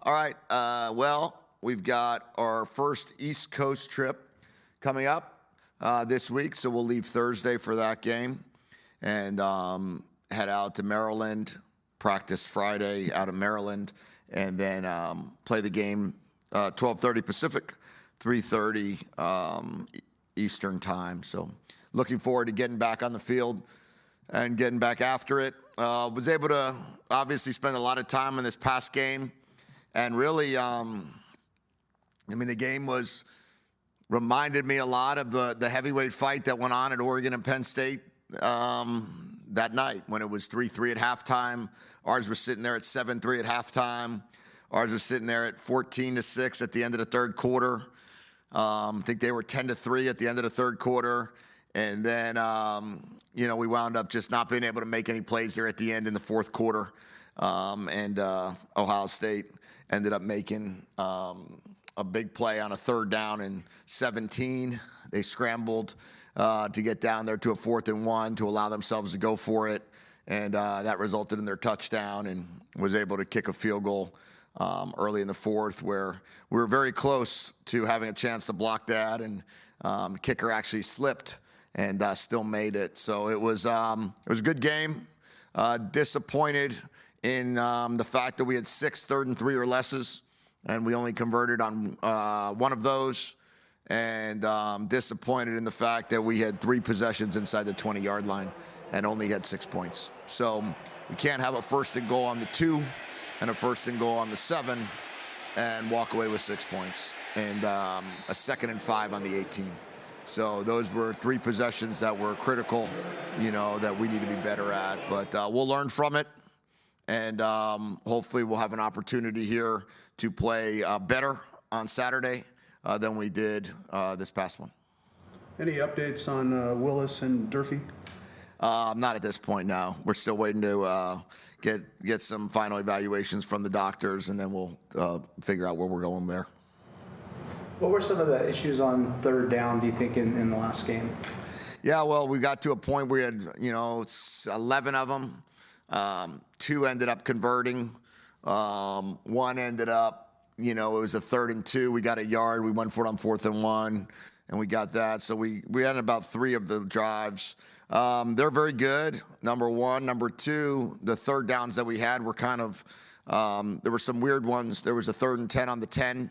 All right. Well, we've got our first East Coast trip coming up this week, so we'll leave Thursday for that game and head out to Maryland, practice Friday out of Maryland, and then play the game 12:30 Pacific, 3:30 Eastern time. So looking forward to getting back on the field and getting back after it. Was able to obviously spend a lot of time in this past game, and really, the game reminded me a lot of the heavyweight fight that went on at Oregon and Penn State that night when it was 3-3 at halftime. Ours was sitting there at 7-3 at halftime. Ours was sitting there at 14-6 at the end of the third quarter. I think they were 10-3 at the end of the third quarter. And then, we wound up just not being able to make any plays there at the end in the fourth quarter. And Ohio State ended up making a big play on a third down and 17. They scrambled to get down there to a 4th and 1 to allow themselves to go for it. And that resulted in their touchdown, and was able to kick a field goal early in the fourth, where we were very close to having a chance to block that, and the kicker actually slipped and still made it. So it was a good game. Disappointed in the fact that we had 6 3rd and 3 or lesses, and we only converted on one of those. And disappointed in the fact that we had 3 possessions inside the 20-yard line and only had 6 points. So we can't have a 1st and goal on the 2 and a 1st and goal on the 7 and walk away with 6 points, and a 2nd and 5 on the 18. So those were 3 possessions that were critical, that we need to be better at. But we'll learn from it, and hopefully we'll have an opportunity here to play better on Saturday than we did this past one. Any updates on Willis and Durfee? Not at this point, no. We're still waiting to get some final evaluations from the doctors, and then we'll figure out where we're going there. What were some of the issues on third down, do you think, in the last game? Yeah, well, we got to a point where we had, 11 of them. 2 ended up converting. 1 ended up, it was a 3rd and 2. We got a yard. We went for it on 4th and 1, and we got that. So we had about 3 of the drives. They're very good, number one. Number two, the third downs that we had were kind of, there were some weird ones. There was a 3rd and 10 on the 10,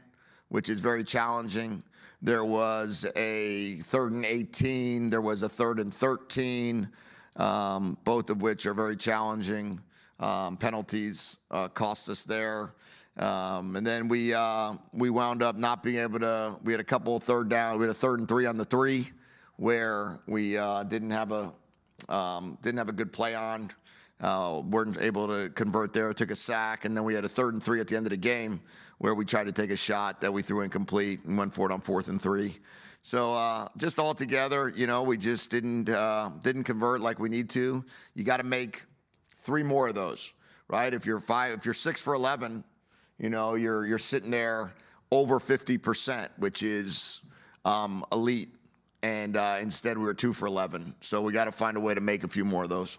which is very challenging. There was a 3rd and 18. There was a 3rd and 13, both of which are very challenging. Penalties cost us there. And then we wound up not being able to, we had a couple of third down. We had a 3rd and 3 on the 3 where we didn't have a good play on. Weren't able to convert there, took a sack, and then we had a 3rd and 3 at the end of the game where we tried to take a shot that we threw incomplete and went for it on 4th and 3. So just all together, we just didn't convert like we need to. You got to make 3 more of those, right? If you're 6 for 11, you're sitting there over 50%, which is elite. And instead we were 2 for 11. So we got to find a way to make a few more of those.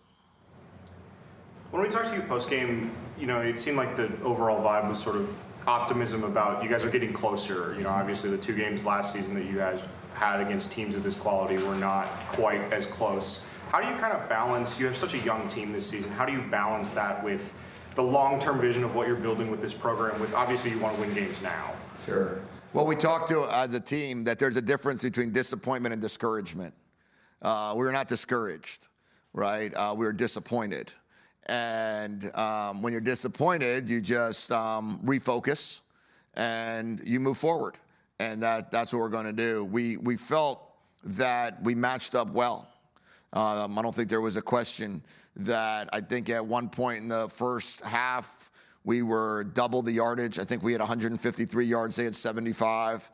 When we talked to you post-game, it seemed like the overall vibe was sort of optimism about you guys are getting closer. Obviously the 2 games last season that you guys had against teams of this quality were not quite as close. How do you kind of balance, you have such a young team this season, how do you balance that with the long-term vision of what you're building with this program with, obviously you want to win games now? Sure. Well, we talked to as a team that there's a difference between disappointment and discouragement. We're not discouraged, right? We're disappointed. And when you're disappointed, you just refocus and you move forward. And that's what we're going to do. We felt that we matched up well. I don't think there was a question that I think at one point in the first half, we were double the yardage. I think we had 153 yards. They had 75.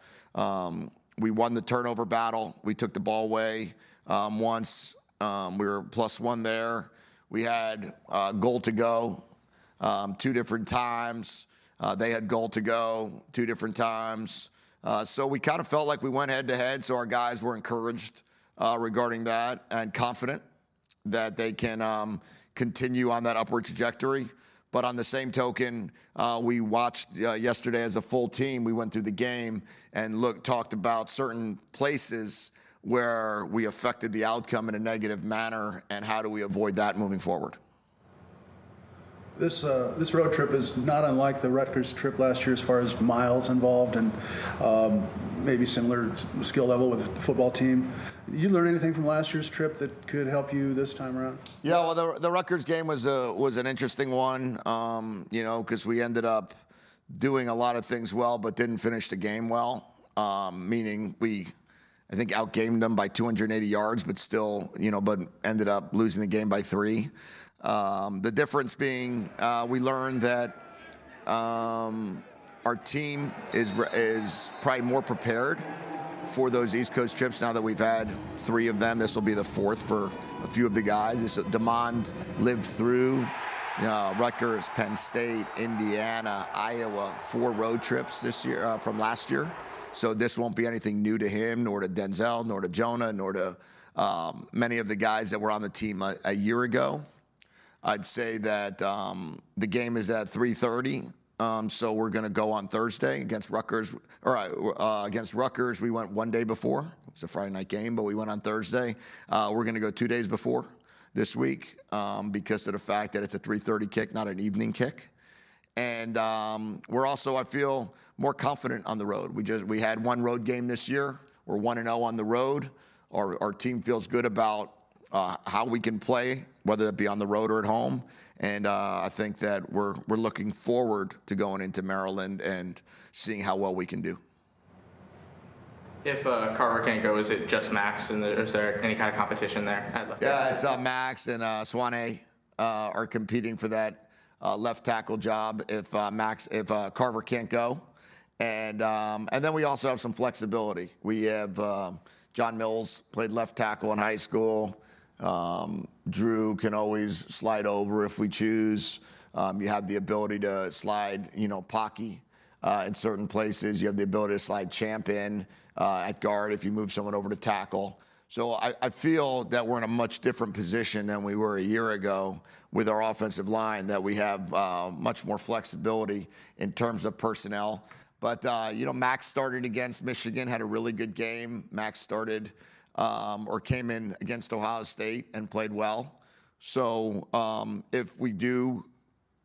We won the turnover battle. We took the ball away once. We were +1 there. We had goal to go 2 different times. They had goal to go 2 different times. So we kind of felt like we went head-to-head, so our guys were encouraged regarding that and confident that they can continue on that upward trajectory. But on the same token, we watched yesterday as a full team. We went through the game and talked about certain places where we affected the outcome in a negative manner, and how do we avoid that moving forward. This road trip is not unlike the Rutgers trip last year as far as miles involved and maybe similar skill level with the football team. You learn anything from last year's trip that could help you this time around? Yeah, well, the Rutgers game was an interesting one, because we ended up doing a lot of things well, but didn't finish the game well. Meaning I think outgamed them by 280 yards, but still, but ended up losing the game by 3. The difference being, we learned that our team is probably more prepared for those East Coast trips now that we've had 3 of them. This will be the 4th for a few of the guys. Demond lived through Rutgers, Penn State, Indiana, Iowa, 4 road trips this year from last year. So this won't be anything new to him, nor to Denzel, nor to Jonah, nor to many of the guys that were on the team a year ago. I'd say that the game is at 3:30, so we're going to go on Thursday against Rutgers. Against Rutgers, we went one day before. It was a Friday night game, but we went on Thursday. We're going to go 2 days before this week because of the fact that it's a 3:30 kick, not an evening kick. And we're also, I feel, more confident on the road. We had 1 road game this year. We're 1-0 on the road. Our team feels good about how we can play, whether it be on the road or at home. And I think that we're looking forward to going into Maryland and seeing how well we can do. If Carver can't go, is it just Max, and is there any kind of competition there? Yeah, it's Max and Swanee are competing for that left tackle job if Carver can't go. And then we also have some flexibility. We have John Mills played left tackle in high school. Drew can always slide over if we choose. You have the ability to slide, Pocky in certain places. You have the ability to slide Champ in at guard if you move someone over to tackle. So I feel that we're in a much different position than we were a year ago with our offensive line, that we have much more flexibility in terms of personnel. But, Max started against Michigan, had a really good game. Max started came in against Ohio State and played well. So if we do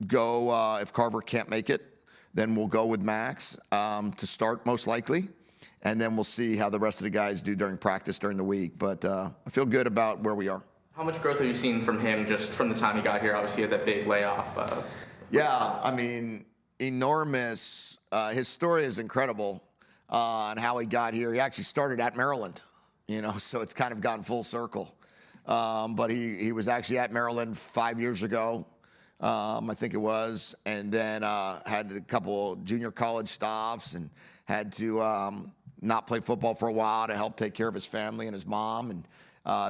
go, if Carver can't make it, then we'll go with Max to start most likely. And then we'll see how the rest of the guys do during practice during the week. But I feel good about where we are. How much growth have you seen from him just from the time he got here? Obviously, he had that big layoff. Enormous. His story is incredible on how he got here. He actually started at Maryland. So it's kind of gone full circle. But he was actually at Maryland 5 years ago, I think it was, and then had a couple junior college stops and had to not play football for a while to help take care of his family and his mom, and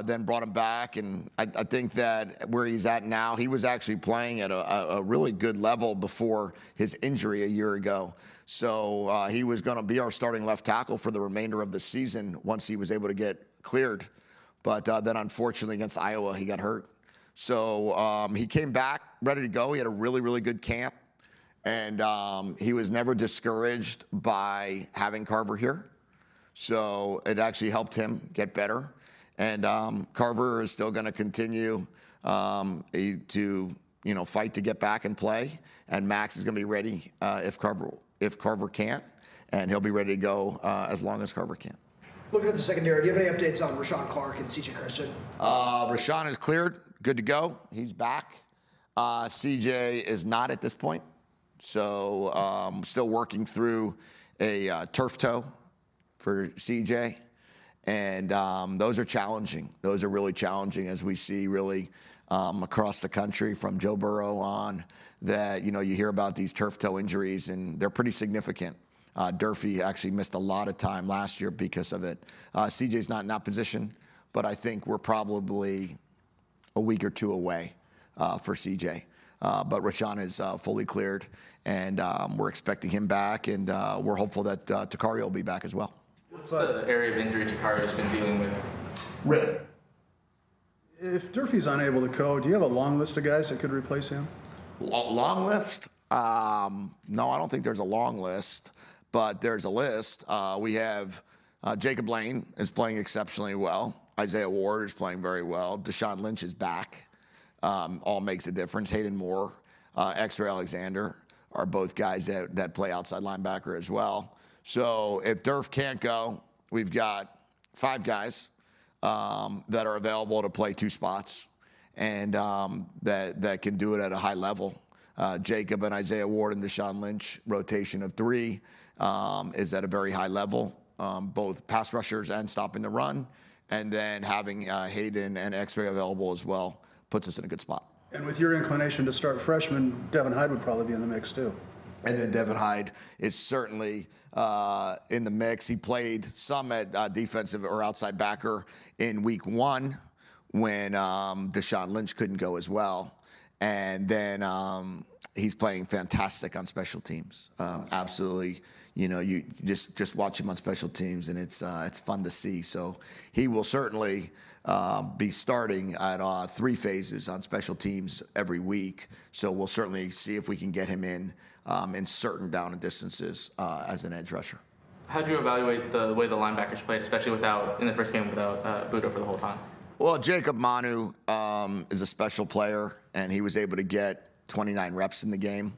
then brought him back. And I think that where he's at now, he was actually playing at a really good level before his injury a year ago. So he was going to be our starting left tackle for the remainder of the season once he was able to get cleared. But then unfortunately against Iowa, he got hurt. So he came back ready to go. He had a really, really good camp. And he was never discouraged by having Carver here. So it actually helped him get better. And Carver is still going to continue to fight to get back and play. And Max is going to be ready if Carver can't, and he'll be ready to go as long as Carver can. Looking at the secondary, do you have any updates on Rashawn Clark and CJ Christian? Rashawn is cleared, good to go. He's back. CJ is not at this point, so still working through a turf toe for CJ. And those are challenging. Those are really challenging, as we see really across the country from Joe Burrow on, that you hear about these turf toe injuries, and they're pretty significant. Durfee actually missed a lot of time last year because of it. CJ's not in that position, but I think we're probably a week or 2 away for CJ. But Rashawn is fully cleared, and we're expecting him back, and we're hopeful that Takario will be back as well. What's the area of injury Takario's been dealing with? Rib. If Durfee's unable to go, do you have a long list of guys that could replace him? Long list? No, I don't think there's a long list, but there's a list. We have Jacob Lane is playing exceptionally well. Isaiah Ward is playing very well. Deshaun Lynch is back. All makes a difference. Hayden Moore, X-Ray Alexander are both guys that play outside linebacker as well. So if Durf can't go, we've got 5 guys that are available to play 2 spots and that can do it at a high level. Jacob and Isaiah Ward and Deshaun Lynch rotation of 3 is at a very high level, both pass rushers and stopping the run. And then having Hayden and X-Ray available as well puts us in a good spot. And with your inclination to start freshman, Devin Hyde would probably be in the mix too. And then Devin Hyde is certainly in the mix. He played some at defensive or outside backer in week 1 when Deshaun Lynch couldn't go as well. And then he's playing fantastic on special teams. Absolutely, you just watch him on special teams, and it's fun to see. So he will certainly be starting at 3 phases on special teams every week. So we'll certainly see if we can get him in certain down and distances as an edge rusher. How'd you evaluate the way the linebackers played, especially in the first game without Budo for the whole time? Well, Jacob Manu is a special player, and he was able to get 29 reps in the game.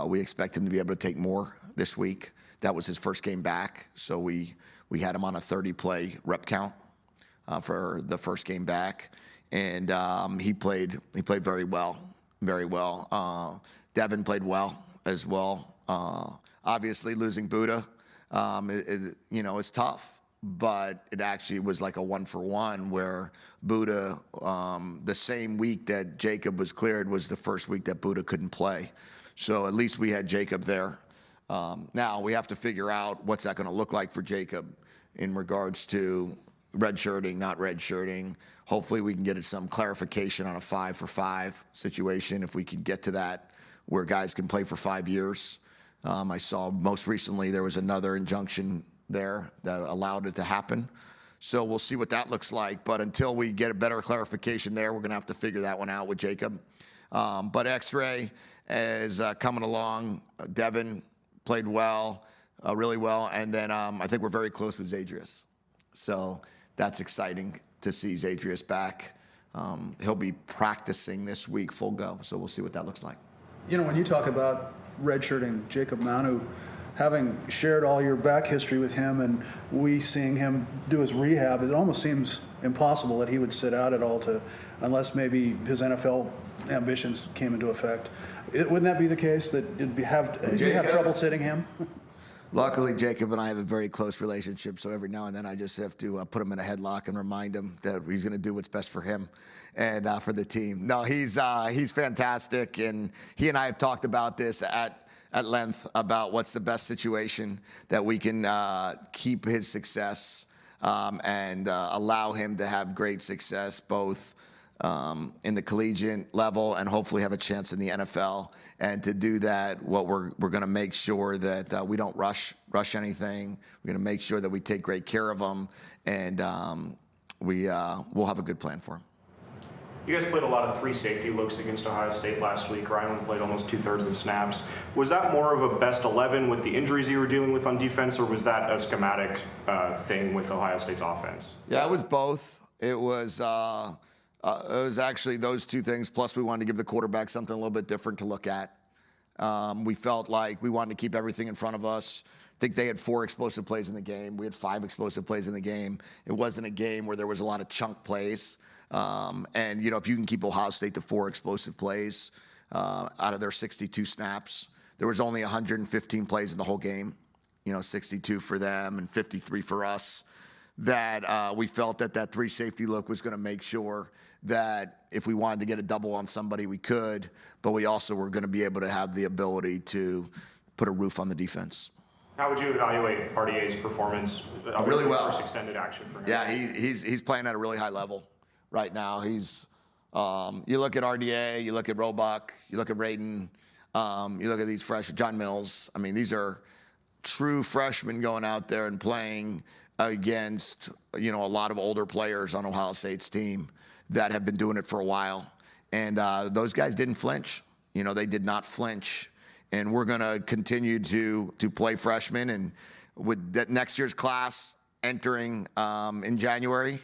We expect him to be able to take more this week. That was his first game back, so we had him on a 30-play rep count for the first game back, and he played very well, very well. Devin played well as well. Obviously, losing Buda, is tough. But it actually was like a 1-for-1 where Buda, the same week that Jacob was cleared was the first week that Buda couldn't play. So at least we had Jacob there. Now we have to figure out what's that going to look like for Jacob in regards to redshirting, not redshirting. Hopefully we can get some clarification on a 5-for-5 situation if we can get to that where guys can play for 5 years. I saw most recently there was another injunction there that allowed it to happen. So we'll see what that looks like. But until we get a better clarification there, we're going to have to figure that one out with Jacob. But X-Ray is coming along. Devin played well, really well. And then I think we're very close with Zadrius. So that's exciting to see Zadrius back. He'll be practicing this week full go. So we'll see what that looks like. When you talk about redshirting Jacob Manu, having shared all your back history with him and we seeing him do his rehab, it almost seems impossible that he would sit out at all unless maybe his NFL ambitions came into effect. Wouldn't that be the case, that you'd have trouble sitting him? Luckily, Jacob and I have a very close relationship, so every now and then I just have to put him in a headlock and remind him that he's going to do what's best for him and for the team. No, he's fantastic, and he and I have talked about this at length about what's the best situation that we can keep his success and allow him to have great success both in the collegiate level and hopefully have a chance in the NFL. And to do that, what we're going to make sure that we don't rush anything. We're going to make sure that we take great care of him, and we'll have a good plan for him. You guys played a lot of 3 safety looks against Ohio State last week. Ryland played almost 2/3 of the snaps. Was that more of a best 11 with the injuries you were dealing with on defense, or was that a schematic thing with Ohio State's offense? Yeah, it was both. It was actually those 2 things, plus we wanted to give the quarterback something a little bit different to look at. We felt like we wanted to keep everything in front of us. I think they had 4 explosive plays in the game. We had 5 explosive plays in the game. It wasn't a game where there was a lot of chunk plays. And, if you can keep Ohio State to 4 explosive plays out of their 62 snaps, there was only 115 plays in the whole game, 62 for them and 53 for us, that we felt that 3 safety look was going to make sure that if we wanted to get a double on somebody, we could, but we also were going to be able to have the ability to put a roof on the defense. How would you evaluate Partier's performance? Really well. First extended action for him. Yeah, he's playing at a really high level right now. He's you look at RDA, you look at Roebuck, you look at Radin, you look at these fresh John Mills. I mean, these are true freshmen going out there and playing against a lot of older players on Ohio State's team that have been doing it for a while, and those guys didn't flinch. They did not flinch. And we're going to continue to play freshmen. And with that next year's class entering in January,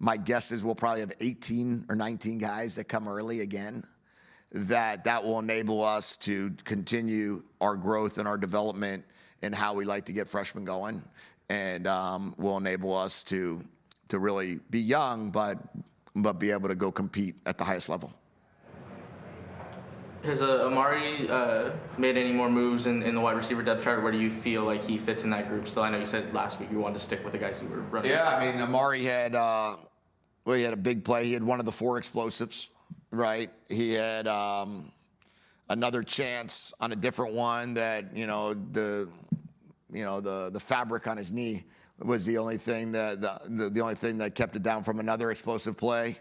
my guess is we'll probably have 18 or 19 guys that come early again. That will enable us to continue our growth and our development and how we like to get freshmen going, and will enable us to really be young, but be able to go compete at the highest level. Has Amari made any more moves in the wide receiver depth chart? Where do you feel like he fits in that group still? I know you said last week you wanted to stick with the guys you were running. Yeah, I mean, Amari had he had a big play. He had one of the 4 explosives, right? He had another chance on a different one that the fabric on his knee was the only thing that the only thing that kept it down from another explosive play.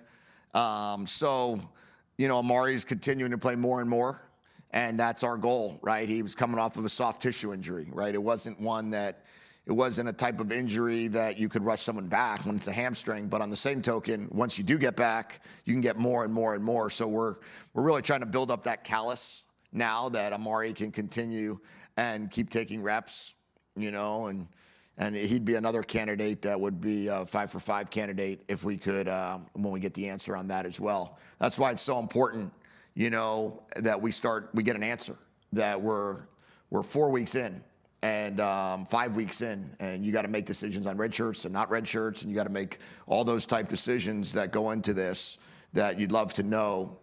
Amari's continuing to play more and more, and that's our goal, right? He was coming off of a soft tissue injury, right? It wasn't a type of injury that you could rush someone back when it's a hamstring. But on the same token, once you do get back, you can get more and more and more. So we're really trying to build up that callus now that Amari can continue and keep taking reps, and he'd be another candidate that would be a 5-for-5 candidate if we could, when we get the answer on that as well. That's why it's so important, that we get an answer, that we're 4 weeks in and 5 weeks in, and you got to make decisions on red shirts and not red shirts, and you got to make all those type decisions that go into this that you'd love to know,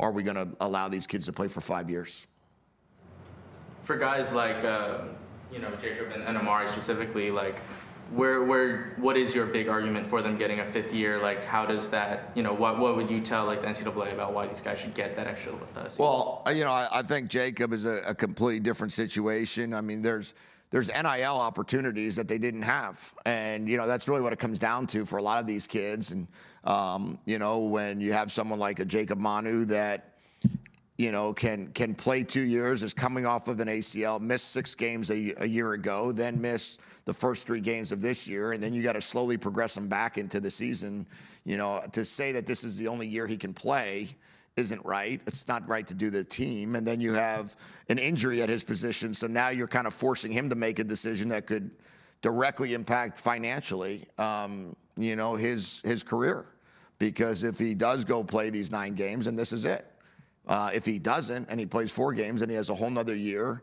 are we going to allow these kids to play for 5 years? For guys like, Jacob and Amari specifically, like, what is your big argument for them getting a 5th year? Like, how does that, what would you tell like the NCAA about why these guys should get that extra season? Well, I think Jacob is a completely different situation. I mean, there's NIL opportunities that they didn't have, and that's really what it comes down to for a lot of these kids. And when you have someone like a Jacob Manu that can play 2 years, is coming off of an ACL, missed 6 games a year ago, then missed the first 3 games of this year, and then you got to slowly progress him back into the season. To say that this is the only year he can play isn't right. It's not right to do the team. And then you have an injury at his position, so now you're kind of forcing him to make a decision that could directly impact financially, his career. Because if he does go play these 9 games, and this is it. If he doesn't, and he plays 4 games and he has a whole nother year,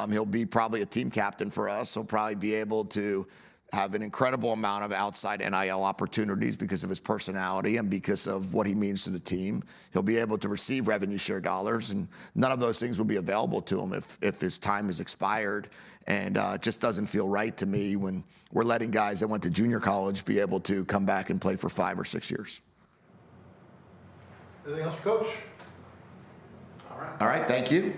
he'll be probably a team captain for us. He'll probably be able to have an incredible amount of outside NIL opportunities because of his personality and because of what he means to the team. He'll be able to receive revenue share dollars, and none of those things will be available to him if his time is expired. And it just doesn't feel right to me when we're letting guys that went to junior college be able to come back and play for 5 or 6 years. Anything else for Coach? All right, thank you.